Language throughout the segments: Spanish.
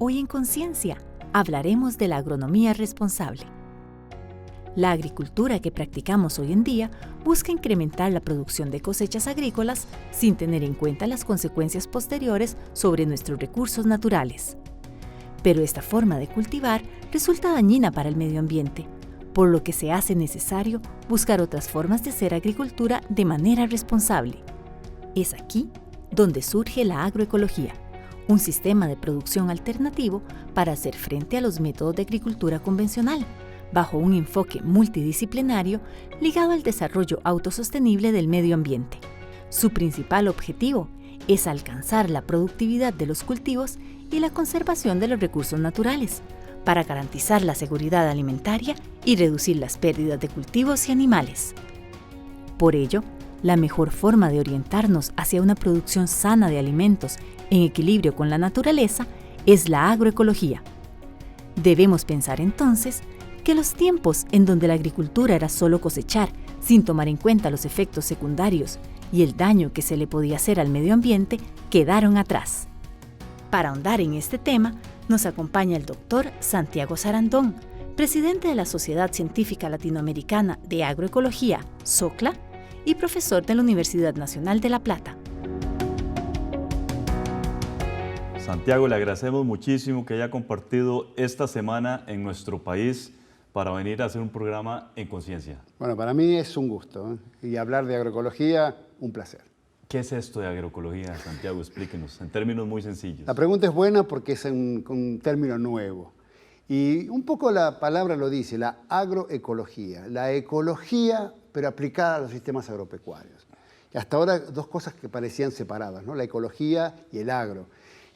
Hoy en Conciencia hablaremos de la agronomía responsable. La agricultura que practicamos hoy en día busca incrementar la producción de cosechas agrícolas sin tener en cuenta las consecuencias posteriores sobre nuestros recursos naturales. Pero esta forma de cultivar resulta dañina para el medio ambiente, por lo que se hace necesario buscar otras formas de hacer agricultura de manera responsable. Es aquí donde surge la agroecología, un sistema de producción alternativo para hacer frente a los métodos de agricultura convencional, bajo un enfoque multidisciplinario ligado al desarrollo autosostenible del medio ambiente. Su principal objetivo es alcanzar la productividad de los cultivos y la conservación de los recursos naturales, para garantizar la seguridad alimentaria y reducir las pérdidas de cultivos y animales. Por ello, la mejor forma de orientarnos hacia una producción sana de alimentos en equilibrio con la naturaleza es la agroecología. Debemos pensar entonces que los tiempos en donde la agricultura era solo cosechar sin tomar en cuenta los efectos secundarios y el daño que se le podía hacer al medio ambiente quedaron atrás. Para ahondar en este tema, nos acompaña el doctor Santiago Sarandón, presidente de la Sociedad Científica Latinoamericana de Agroecología, SOCLA, y profesor de la Universidad Nacional de La Plata. Santiago, le agradecemos muchísimo que haya compartido esta semana en nuestro país para venir a hacer un programa en Conciencia. Bueno, para mí es un gusto, y hablar de agroecología, un placer. ¿Qué es esto de agroecología, Santiago? Explíquenos, en términos muy sencillos. La pregunta es buena porque es un término nuevo. Y un poco la palabra lo dice, la agroecología. La ecología, pero aplicada a los sistemas agropecuarios. Y hasta ahora dos cosas que parecían separadas, ¿no? La ecología y el agro.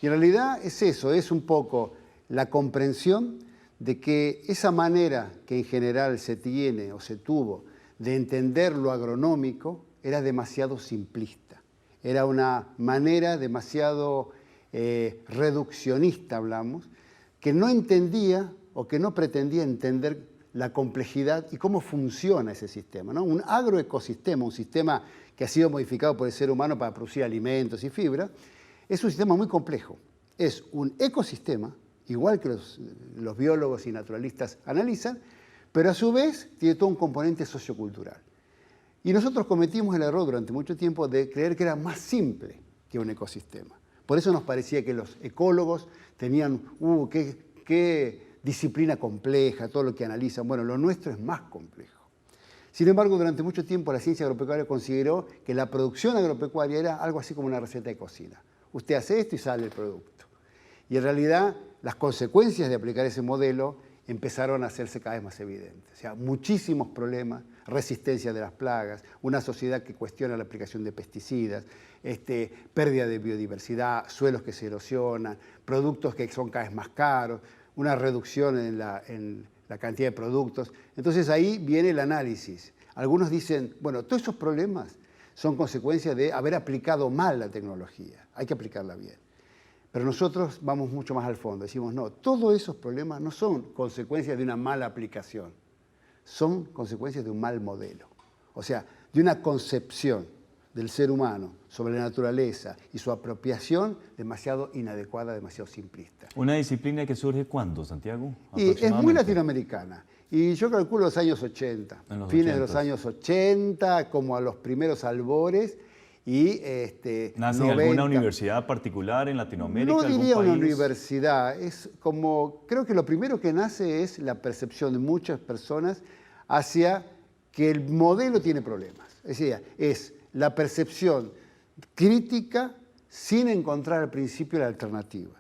Y en realidad es eso, es un poco la comprensión de que esa manera que en general se tiene o se tuvo de entender lo agronómico era demasiado simplista. Era una manera demasiado reduccionista, hablamos, que no entendía o que no pretendía entender la complejidad y cómo funciona ese sistema, ¿no? Un agroecosistema, un sistema que ha sido modificado por el ser humano para producir alimentos y fibra, es un sistema muy complejo. Es un ecosistema, igual que los biólogos y naturalistas analizan, pero a su vez tiene todo un componente sociocultural. Y nosotros cometimos el error durante mucho tiempo de creer que era más simple que un ecosistema. Por eso nos parecía que los ecólogos tenían, qué disciplina compleja, todo lo que analizan. Bueno, lo nuestro es más complejo. Sin embargo, durante mucho tiempo la ciencia agropecuaria consideró que la producción agropecuaria era algo así como una receta de cocina. Usted hace esto y sale el producto. Y en realidad las consecuencias de aplicar ese modelo empezaron a hacerse cada vez más evidentes. O sea, muchísimos problemas, resistencia de las plagas, una sociedad que cuestiona la aplicación de pesticidas, pérdida de biodiversidad, suelos que se erosionan, productos que son cada vez más caros, una reducción en la cantidad de productos. Entonces ahí viene el análisis. Algunos dicen, bueno, todos esos problemas son consecuencia de haber aplicado mal la tecnología, hay que aplicarla bien. Pero nosotros vamos mucho más al fondo, decimos, no, todos esos problemas no son consecuencias de una mala aplicación, son consecuencias de un mal modelo. O sea, de una concepción del ser humano sobre la naturaleza y su apropiación demasiado inadecuada, demasiado simplista. ¿Una disciplina que surge cuándo, Santiago? Y es muy latinoamericana. Y yo calculo los años 80, fines de los años 80, como a los primeros albores. Y ¿Nace en alguna universidad particular en Latinoamérica? No diría una universidad, es como, creo que lo primero que nace es la percepción de muchas personas hacia que el modelo tiene problemas. Es decir, es la percepción crítica sin encontrar al principio la alternativa,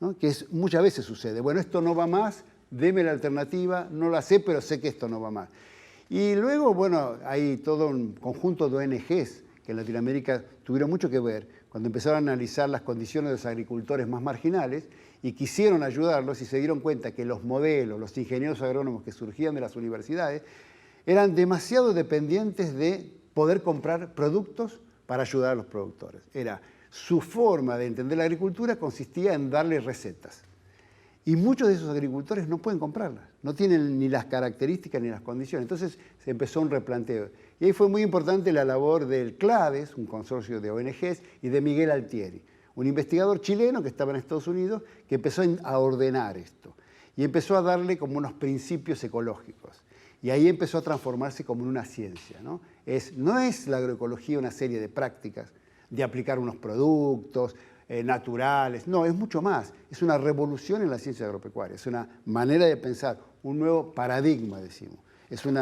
¿no? Que muchas veces sucede. Bueno, esto no va más, deme la alternativa, no la sé, pero sé que esto no va más. Y luego, bueno, hay todo un conjunto de ONGs que en Latinoamérica tuvieron mucho que ver cuando empezaron a analizar las condiciones de los agricultores más marginales y quisieron ayudarlos y se dieron cuenta que los modelos, los ingenieros agrónomos que surgían de las universidades eran demasiado dependientes de poder comprar productos para ayudar a los productores. Su forma de entender la agricultura consistía en darles recetas. Y muchos de esos agricultores no pueden comprarlas, no tienen ni las características ni las condiciones. Entonces se empezó un replanteo. Y ahí fue muy importante la labor del CLADES, un consorcio de ONGs, y de Miguel Altieri, Un investigador chileno que estaba en Estados Unidos que empezó a ordenar esto y empezó a darle como unos principios ecológicos. Y ahí empezó a transformarse como en una ciencia, ¿no? No es la agroecología una serie de prácticas, de aplicar unos productos naturales, no, es mucho más. Es una revolución en la ciencia agropecuaria, es una manera de pensar, un nuevo paradigma, decimos. Es un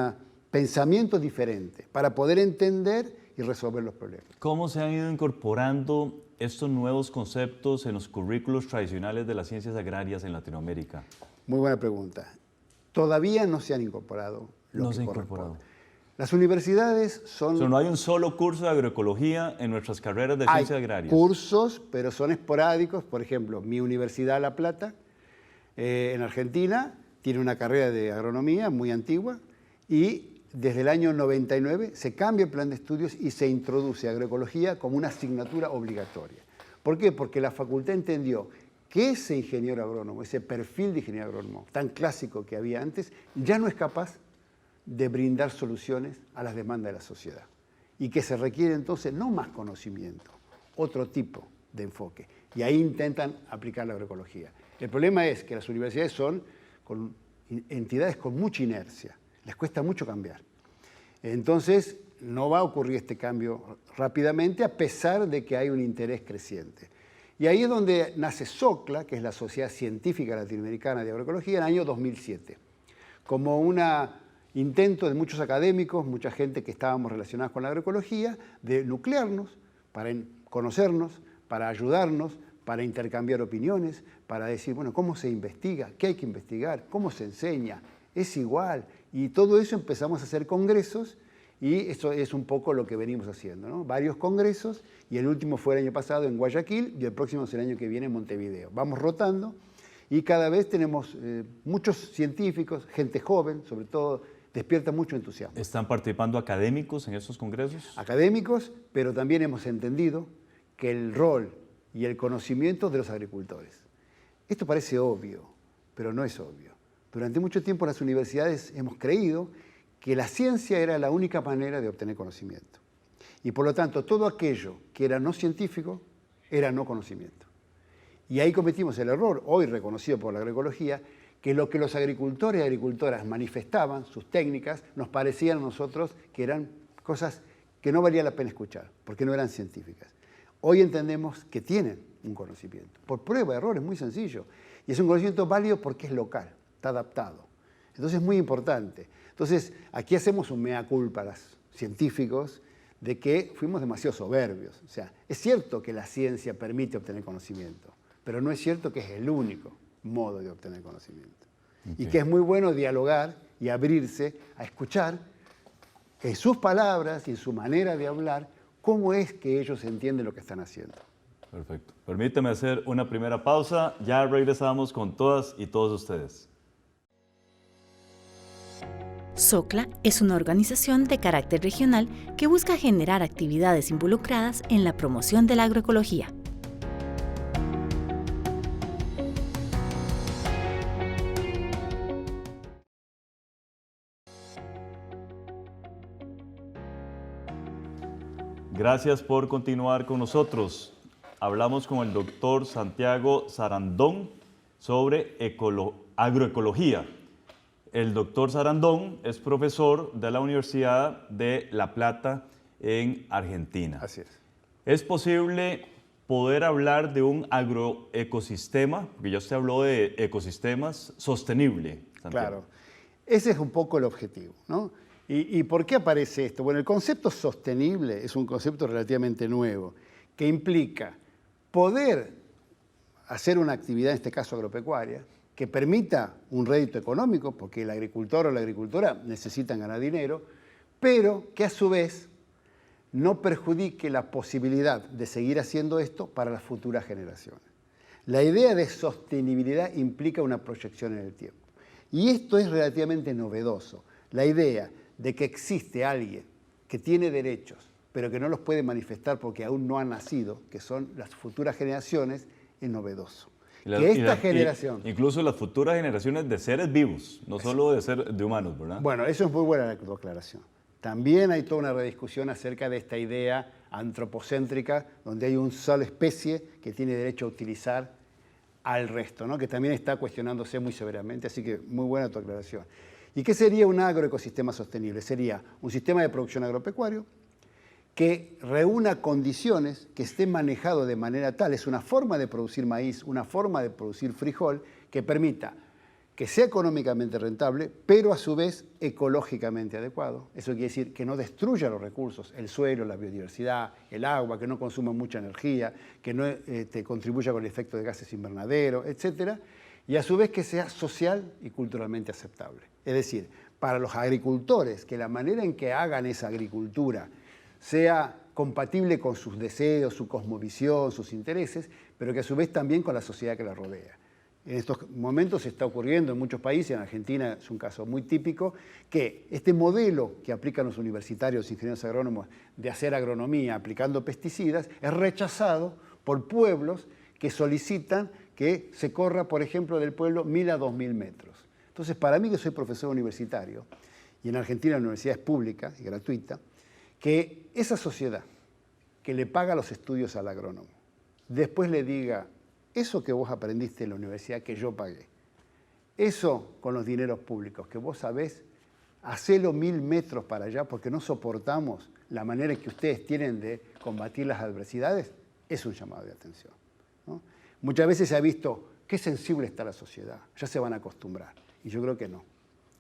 pensamiento diferente para poder entender y resolver los problemas. ¿Cómo se han ido incorporando estos nuevos conceptos en los currículos tradicionales de las ciencias agrarias en Latinoamérica? Muy buena pregunta. Todavía no se han incorporado. No se han incorporado. Las universidades son... O sea, no hay un solo curso de agroecología en nuestras carreras de ciencias agrarias. Hay cursos, pero son esporádicos. Por ejemplo, mi Universidad La Plata, en Argentina, tiene una carrera de agronomía muy antigua y desde el año 99 se cambia el plan de estudios y se introduce agroecología como una asignatura obligatoria. ¿Por qué? Porque la facultad entendió que ese ingeniero agrónomo, ese perfil de ingeniero agrónomo tan clásico que había antes, ya no es capaz de brindar soluciones a las demandas de la sociedad. Y que se requiere entonces no más conocimiento, otro tipo de enfoque. Y ahí intentan aplicar la agroecología. El problema es que las universidades son entidades con mucha inercia, les cuesta mucho cambiar. Entonces, no va a ocurrir este cambio rápidamente a pesar de que hay un interés creciente. Y ahí es donde nace SOCLA, que es la Sociedad Científica Latinoamericana de Agroecología, en el año 2007, como un intento de muchos académicos, mucha gente que estábamos relacionados con la agroecología, de nuclearnos para conocernos, para ayudarnos, para intercambiar opiniones, para decir, bueno, ¿cómo se investiga? ¿Qué hay que investigar? ¿Cómo se enseña? ¿Es igual? Y todo eso empezamos a hacer congresos y eso es un poco lo que venimos haciendo, ¿no? Varios congresos y el último fue el año pasado en Guayaquil y el próximo es el año que viene en Montevideo. Vamos rotando y cada vez tenemos muchos científicos, gente joven, sobre todo, despierta mucho entusiasmo. ¿Están participando académicos en estos congresos? Académicos, pero también hemos entendido que el rol y el conocimiento de los agricultores. Esto parece obvio, pero no es obvio. Durante mucho tiempo las universidades hemos creído que la ciencia era la única manera de obtener conocimiento. Y por lo tanto, todo aquello que era no científico era no conocimiento. Y ahí cometimos el error, hoy reconocido por la agroecología, que lo que los agricultores y agricultoras manifestaban, sus técnicas, nos parecían a nosotros que eran cosas que no valía la pena escuchar, porque no eran científicas. Hoy entendemos que tienen un conocimiento, por prueba de error, es muy sencillo. Y es un conocimiento válido porque es local, está adaptado. Entonces es muy importante. Entonces aquí hacemos un mea culpa a los científicos de que fuimos demasiado soberbios. O sea, es cierto que la ciencia permite obtener conocimiento, pero no es cierto que es el único modo de obtener conocimiento. Okay. Y que es muy bueno dialogar y abrirse a escuchar en sus palabras y en su manera de hablar cómo es que ellos entienden lo que están haciendo. Perfecto. Permíteme hacer una primera pausa. Ya regresamos con todas y todos ustedes. SOCLA es una organización de carácter regional que busca generar actividades involucradas en la promoción de la agroecología. Gracias por continuar con nosotros. Hablamos con el doctor Santiago Sarandón sobre agroecología. El doctor Sarandón es profesor de la Universidad de La Plata en Argentina. Así es. ¿Es posible poder hablar de un agroecosistema? Porque ya usted habló de ecosistemas sostenible, Santiago. Claro, ese es un poco el objetivo, ¿no? ¿Y por qué aparece esto? Bueno, el concepto sostenible es un concepto relativamente nuevo, que implica poder hacer una actividad, en este caso agropecuaria, que permita un rédito económico, porque el agricultor o la agricultora necesitan ganar dinero, pero que a su vez no perjudique la posibilidad de seguir haciendo esto para las futuras generaciones. La idea de sostenibilidad implica una proyección en el tiempo. Y esto es relativamente novedoso. La idea de que existe alguien que tiene derechos, pero que no los puede manifestar porque aún no ha nacido, que son las futuras generaciones, es novedoso. Generación... Incluso las futuras generaciones de seres vivos, no solo de humanos, ¿verdad? Bueno, eso es muy buena la aclaración. También hay toda una rediscusión acerca de esta idea antropocéntrica, donde hay una sola especie que tiene derecho a utilizar al resto, ¿no? Que también está cuestionándose muy severamente, así que muy buena tu aclaración. ¿Y qué sería un agroecosistema sostenible? Sería un sistema de producción agropecuario que reúna condiciones, que esté manejado de manera tal, es una forma de producir maíz, una forma de producir frijol, que permita que sea económicamente rentable, pero a su vez ecológicamente adecuado. Eso quiere decir que no destruya los recursos, el suelo, la biodiversidad, el agua, que no consuma mucha energía, que no contribuya con el efecto de gases invernaderos, etc. Y a su vez que sea social y culturalmente aceptable. Es decir, para los agricultores, que la manera en que hagan esa agricultura sea compatible con sus deseos, su cosmovisión, sus intereses, pero que a su vez también con la sociedad que la rodea. En estos momentos se está ocurriendo en muchos países, en Argentina es un caso muy típico, que este modelo que aplican los universitarios, ingenieros agrónomos, de hacer agronomía aplicando pesticidas, es rechazado por pueblos que solicitan que se corra, por ejemplo, del pueblo 1000 a 2000 metros. Entonces, para mí que soy profesor universitario, y en Argentina la universidad es pública y gratuita, que esa sociedad que le paga los estudios al agrónomo, después le diga, eso que vos aprendiste en la universidad que yo pagué, eso con los dineros públicos que vos sabés, hacelo 1000 metros para allá porque no soportamos la manera que ustedes tienen de combatir las adversidades, es un llamado de atención, ¿no? Muchas veces se ha visto qué sensible está la sociedad, ya se van a acostumbrar, y yo creo que no.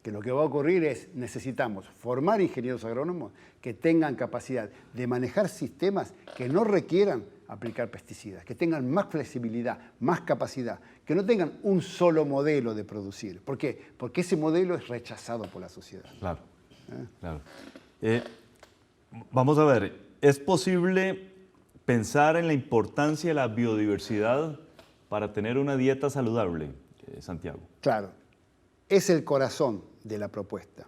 Que lo que va a ocurrir es, necesitamos formar ingenieros agrónomos que tengan capacidad de manejar sistemas que no requieran aplicar pesticidas, que tengan más flexibilidad, más capacidad, que no tengan un solo modelo de producir. ¿Por qué? Porque ese modelo es rechazado por la sociedad. Claro, claro. Vamos a ver, ¿es posible pensar en la importancia de la biodiversidad para tener una dieta saludable, Santiago? Claro, es el corazón de la propuesta.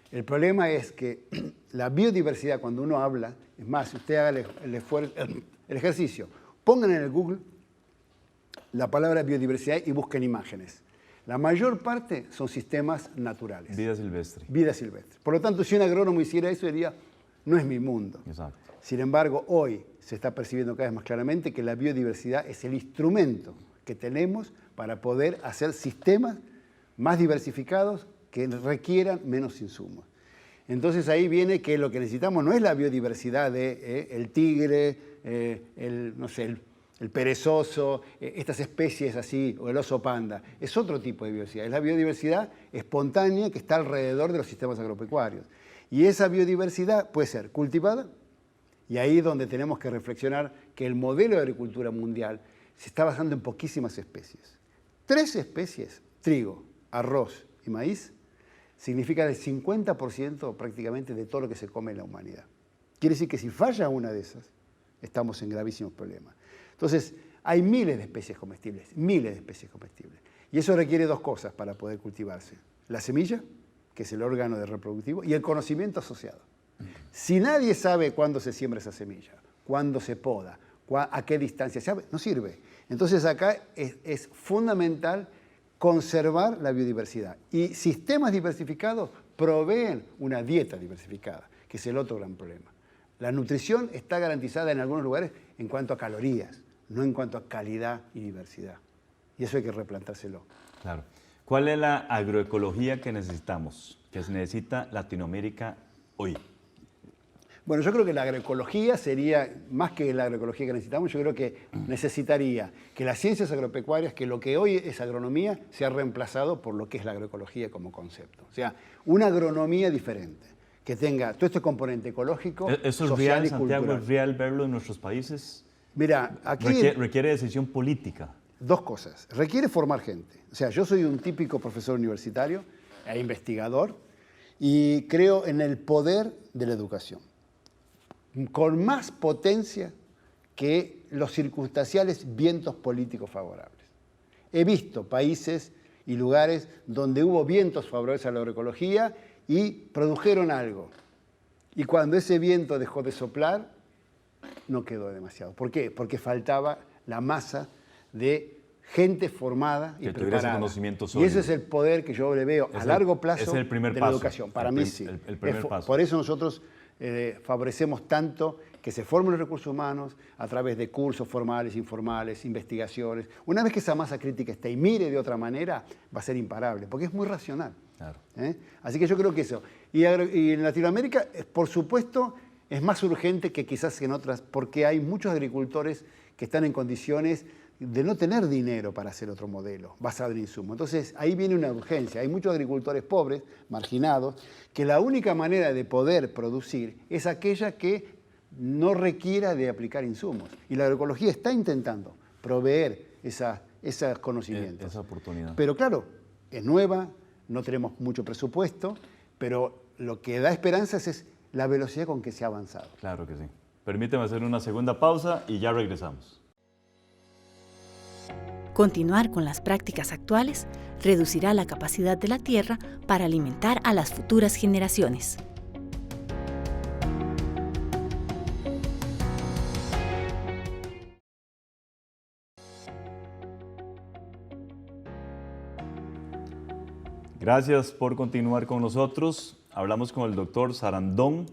El problema es que la biodiversidad, cuando uno habla, es más, usted haga el ejercicio, pongan en el Google la palabra biodiversidad y busquen imágenes. La mayor parte son sistemas naturales. Vida silvestre. Vida silvestre. Por lo tanto, si un agrónomo hiciera eso, diría, no es mi mundo. Exacto. Sin embargo, hoy se está percibiendo cada vez más claramente que la biodiversidad es el instrumento que tenemos para poder hacer sistemas más diversificados que requieran menos insumos. Entonces ahí viene que lo que necesitamos no es la biodiversidad de el tigre, el perezoso, estas especies así, o el oso panda. Es otro tipo de biodiversidad. Es la biodiversidad espontánea que está alrededor de los sistemas agropecuarios. Y esa biodiversidad puede ser cultivada, y ahí es donde tenemos que reflexionar que el modelo de agricultura mundial se está basando en poquísimas especies. 3 especies, trigo, arroz y maíz, significan el 50% prácticamente de todo lo que se come en la humanidad. Quiere decir que si falla una de esas, estamos en gravísimos problemas. Entonces, hay miles de especies comestibles. Y eso requiere 2 cosas para poder cultivarse. La semilla, que es el órgano de reproductivo, y el conocimiento asociado. Si nadie sabe cuándo se siembra esa semilla, cuándo se poda, a qué distancia se abre, no sirve. Entonces acá es fundamental conservar la biodiversidad. Y sistemas diversificados proveen una dieta diversificada, que es el otro gran problema. La nutrición está garantizada en algunos lugares en cuanto a calorías, no en cuanto a calidad y diversidad. Y eso hay que replantárselo. Claro. ¿Cuál es la agroecología que necesitamos, que se necesita Latinoamérica hoy? Bueno, yo creo que la agroecología sería, más que la agroecología que necesitamos, yo creo que necesitaría que las ciencias agropecuarias, que lo que hoy es agronomía, sea reemplazado por lo que es la agroecología como concepto. O sea, una agronomía diferente, que tenga todo este componente ecológico, ¿Eso es social real, y Santiago? cultural. ¿Es real verlo en nuestros países? Mira, aquí Requiere decisión política. 2 cosas. Requiere formar gente. O sea, yo soy un típico profesor universitario e investigador y creo en el poder de la educación, con más potencia que los circunstanciales vientos políticos favorables. He visto países y lugares donde hubo vientos favorables a la agroecología y produjeron algo. Y cuando ese viento dejó de soplar, no quedó demasiado. ¿Por qué? Porque faltaba la masa de gente formada y preparada. Conocimiento y sólido. ese es el poder que yo le veo a largo plazo es el primer de paso. la educación. Para mí sí. El primer paso. Por eso nosotros favorecemos tanto que se formen los recursos humanos a través de cursos formales, informales, investigaciones. Una vez que esa masa crítica esté y mire de otra manera, va a ser imparable, porque es muy racional. Claro. Así que yo creo que eso. Y en Latinoamérica, por supuesto, es más urgente que quizás en otras, porque hay muchos agricultores que están en condiciones de no tener dinero para hacer otro modelo basado en insumos. Entonces, ahí viene una urgencia. Hay muchos agricultores pobres, marginados, que la única manera de poder producir es aquella que no requiera de aplicar insumos. Y la agroecología está intentando proveer esos conocimientos. Esa oportunidad. Pero claro, es nueva, no tenemos mucho presupuesto, pero lo que da esperanzas es la velocidad con que se ha avanzado. Claro que sí. Permíteme hacer una segunda pausa y ya regresamos. Continuar con las prácticas actuales reducirá la capacidad de la tierra para alimentar a las futuras generaciones. Gracias por continuar con nosotros. Hablamos con el doctor Sarandón,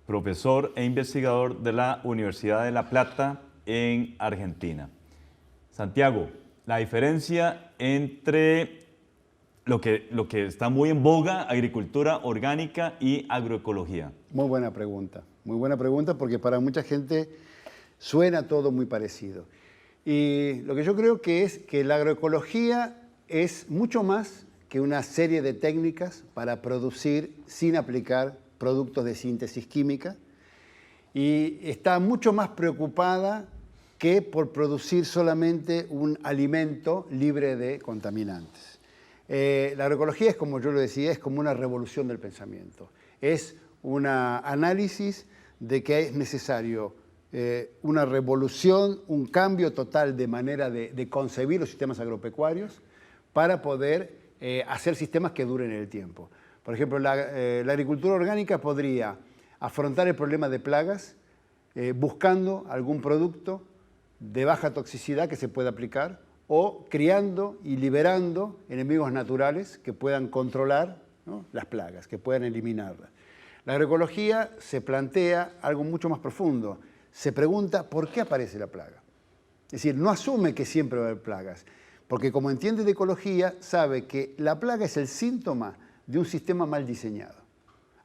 profesor e investigador de la Universidad de La Plata en Argentina. Santiago, la diferencia entre lo que está muy en boga, agricultura orgánica y agroecología. Muy buena pregunta porque para mucha gente suena todo muy parecido. Y lo que yo creo que es que la agroecología es mucho más que una serie de técnicas para producir sin aplicar productos de síntesis química y está mucho más preocupada que por producir solamente un alimento libre de contaminantes. La agroecología es, como yo lo decía, es como una revolución del pensamiento. Es un análisis de que es necesario una revolución, un cambio total de manera de concebir los sistemas agropecuarios para poder hacer sistemas que duren en el tiempo. Por ejemplo, la agricultura orgánica podría afrontar el problema de plagas buscando algún producto de baja toxicidad que se pueda aplicar o criando y liberando enemigos naturales que puedan controlar, ¿no?, las plagas, que puedan eliminarlas. La agroecología se plantea algo mucho más profundo. Se pregunta ¿por qué aparece la plaga? Es decir, no asume que siempre va a haber plagas, porque como entiende de ecología, sabe que la plaga es el síntoma de un sistema mal diseñado.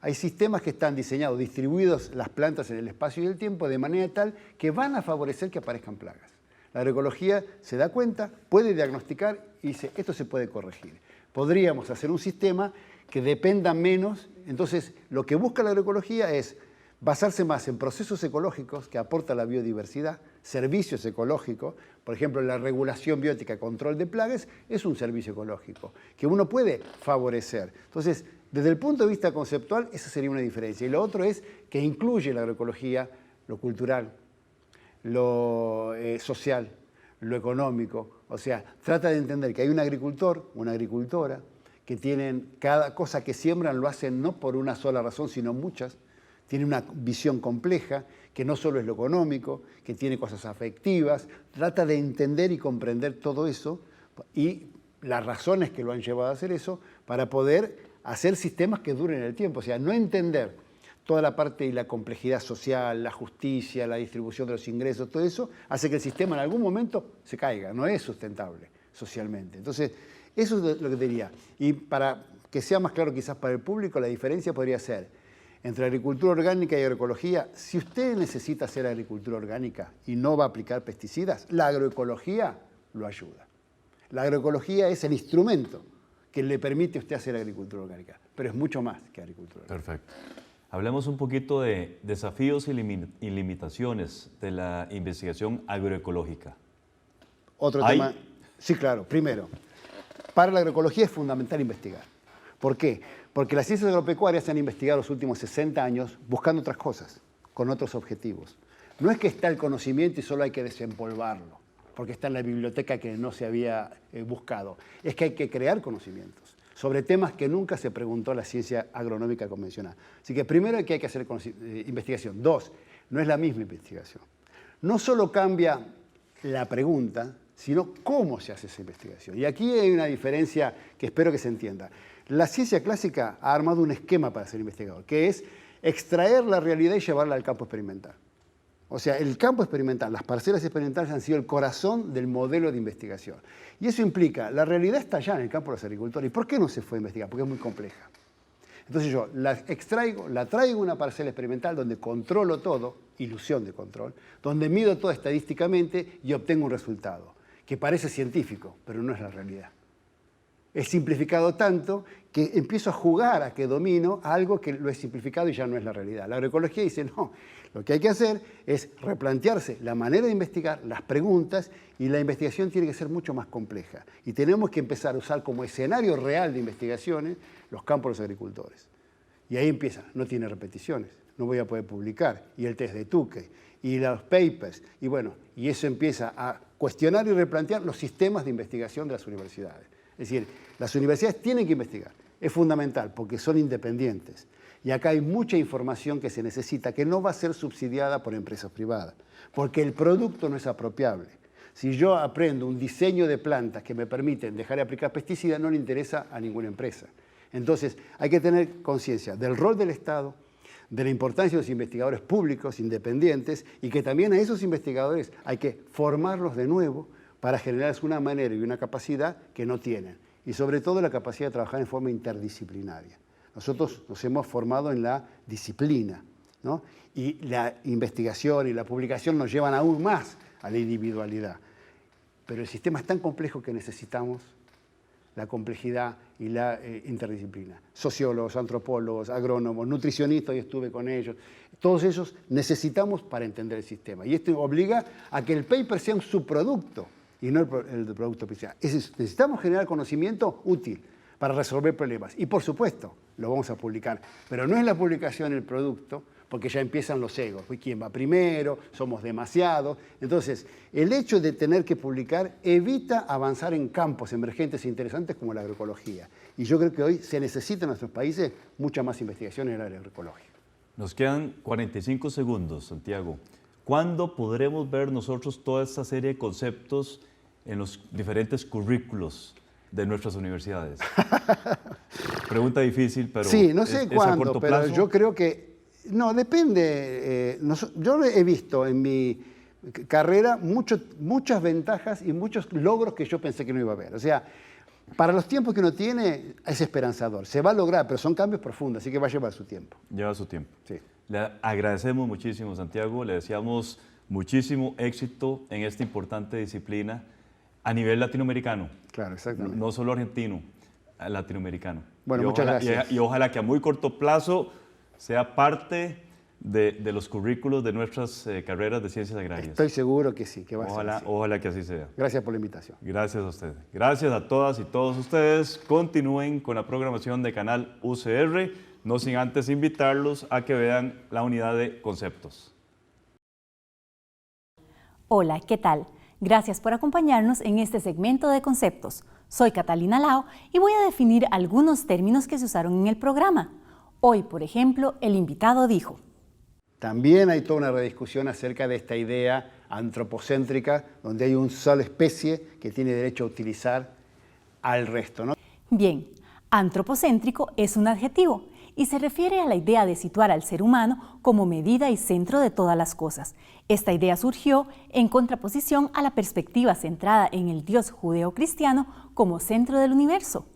Hay sistemas que están diseñados, distribuidos las plantas en el espacio y el tiempo de manera tal que van a favorecer que aparezcan plagas. La agroecología se da cuenta, puede diagnosticar y dice, esto se puede corregir. Podríamos hacer un sistema que dependa menos. Entonces, lo que busca la agroecología es basarse más en procesos ecológicos que aportan la biodiversidad, servicios ecológicos. Por ejemplo, la regulación biótica, control de plagas, es un servicio ecológico que uno puede favorecer. Entonces, desde el punto de vista conceptual, esa sería una diferencia. Y lo otro es que incluye la agroecología lo cultural, lo social, lo económico. O sea, trata de entender que hay un agricultor, una agricultora, que tienen cada cosa que siembran lo hacen no por una sola razón, sino muchas. Tiene una visión compleja, que no solo es lo económico, que tiene cosas afectivas. Trata de entender y comprender todo eso y las razones que lo han llevado a hacer eso para poder hacer sistemas que duren en el tiempo. O sea, no entender toda la parte y la complejidad social, la justicia, la distribución de los ingresos, todo eso hace que el sistema en algún momento se caiga, no es sustentable socialmente. Entonces, eso es lo que diría. Y para que sea más claro quizás para el público, la diferencia podría ser entre agricultura orgánica y agroecología. Si usted necesita hacer agricultura orgánica y no va a aplicar pesticidas, la agroecología lo ayuda. La agroecología es el instrumento que le permite a usted hacer agricultura orgánica, pero es mucho más que agricultura orgánica. Perfecto. Hablemos un poquito de desafíos y limitaciones de la investigación agroecológica. Otro tema. Sí, claro. Primero, para la agroecología es fundamental investigar. ¿Por qué? Porque las ciencias agropecuarias se han investigado los últimos 60 años buscando otras cosas, con otros objetivos. No es que está el conocimiento y solo hay que desempolvarlo, porque está en la biblioteca que no se había buscado. Es que hay que crear conocimientos sobre temas que nunca se preguntó la ciencia agronómica convencional. Así que primero hay que hacer investigación. Dos, no es la misma investigación. No solo cambia la pregunta, sino cómo se hace esa investigación. Y aquí hay una diferencia que espero que se entienda. La ciencia clásica ha armado un esquema para ser investigador, que es extraer la realidad y llevarla al campo experimental. O sea, el campo experimental, las parcelas experimentales han sido el corazón del modelo de investigación. Y eso implica, la realidad está allá en el campo de los agricultores. ¿Y por qué no se fue a investigar? Porque es muy compleja. Entonces yo la extraigo, la traigo a una parcela experimental donde controlo todo, ilusión de control, donde mido todo estadísticamente y obtengo un resultado, que parece científico, pero no es la realidad. Es simplificado tanto que empiezo a jugar a que domino algo que lo he simplificado y ya no es la realidad. La agroecología dice, no, lo que hay que hacer es replantearse la manera de investigar, las preguntas, y la investigación tiene que ser mucho más compleja. Y tenemos que empezar a usar como escenario real de investigaciones los campos de los agricultores. Y ahí empieza, no tiene repeticiones, no voy a poder publicar, y el test de Tukey, y los papers, y bueno, y eso empieza a cuestionar y replantear los sistemas de investigación de las universidades. Es decir, las universidades tienen que investigar, es fundamental porque son independientes. Y acá hay mucha información que se necesita que no va a ser subsidiada por empresas privadas, porque el producto no es apropiable. Si yo aprendo un diseño de plantas que me permiten dejar de aplicar pesticidas, no le interesa a ninguna empresa. Entonces, hay que tener conciencia del rol del Estado, de la importancia de los investigadores públicos, independientes, y que también a esos investigadores hay que formarlos de nuevo para generarles una manera y una capacidad que no tienen. Y sobre todo la capacidad de trabajar en forma interdisciplinaria. Nosotros nos hemos formado en la disciplina, ¿no? Y la investigación y la publicación nos llevan aún más a la individualidad. Pero el sistema es tan complejo que necesitamos la complejidad y la interdisciplina. Sociólogos, antropólogos, agrónomos, nutricionistas, yo estuve con ellos. Todos ellos necesitamos para entender el sistema. Y esto obliga a que el paper sea un subproducto y no el producto principal. Necesitamos generar conocimiento útil para resolver problemas. Y por supuesto, lo vamos a publicar. Pero no es la publicación el producto, porque ya empiezan los egos. ¿Quién va primero? Somos demasiados. Entonces, el hecho de tener que publicar evita avanzar en campos emergentes e interesantes como la agroecología. Y yo creo que hoy se necesita en nuestros países mucha más investigación en el área agroecológica. Nos quedan 45 segundos, Santiago. ¿Cuándo podremos ver nosotros toda esta serie de conceptos en los diferentes currículos de nuestras universidades? Pregunta difícil, pero sí, no sé cuándo, a corto pero plazo. yo creo que no, depende. Yo he visto en mi carrera muchas ventajas y muchos logros que yo pensé que no iba a haber. O sea, para los tiempos que uno tiene es esperanzador. Se va a lograr, pero son cambios profundos, así que va a llevar su tiempo. Lleva su tiempo. Sí. Le agradecemos muchísimo, Santiago. Le deseamos muchísimo éxito en esta importante disciplina a nivel latinoamericano. Claro, exactamente. No solo argentino, latinoamericano. Bueno, muchas gracias. Y ojalá que a muy corto plazo sea parte de los currículos de nuestras carreras de ciencias agrarias. Estoy seguro que sí, que va a ser así. Ojalá que así sea. Gracias por la invitación. Gracias a usted. Gracias a todas y todos ustedes. Continúen con la programación de Canal UCR, no sin antes invitarlos a que vean la unidad de conceptos. Hola, ¿qué tal? Gracias por acompañarnos en este segmento de conceptos. Soy Catalina Lao y voy a definir algunos términos que se usaron en el programa. Hoy, por ejemplo, el invitado dijo: también hay toda una rediscusión acerca de esta idea antropocéntrica, donde hay una sola especie que tiene derecho a utilizar al resto, ¿no? Bien, antropocéntrico es un adjetivo y se refiere a la idea de situar al ser humano como medida y centro de todas las cosas. Esta idea surgió en contraposición a la perspectiva centrada en el Dios judeocristiano como centro del universo.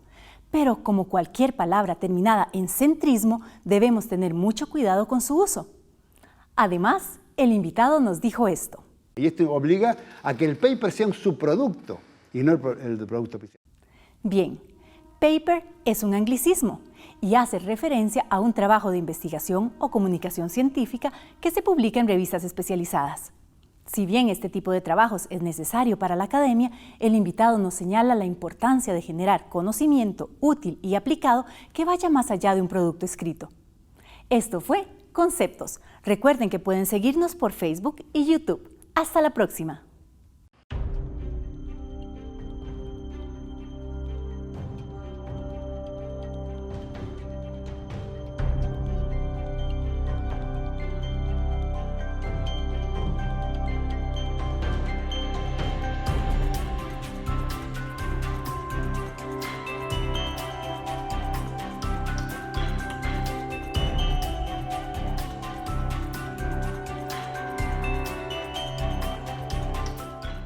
Pero como cualquier palabra terminada en centrismo, debemos tener mucho cuidado con su uso. Además, el invitado nos dijo esto. Y esto obliga a que el paper sea un subproducto y no el producto principal. Bien, paper es un anglicismo y hace referencia a un trabajo de investigación o comunicación científica que se publica en revistas especializadas. Si bien este tipo de trabajos es necesario para la academia, el invitado nos señala la importancia de generar conocimiento útil y aplicado que vaya más allá de un producto escrito. Esto fue Conceptos. Recuerden que pueden seguirnos por Facebook y YouTube. Hasta la próxima.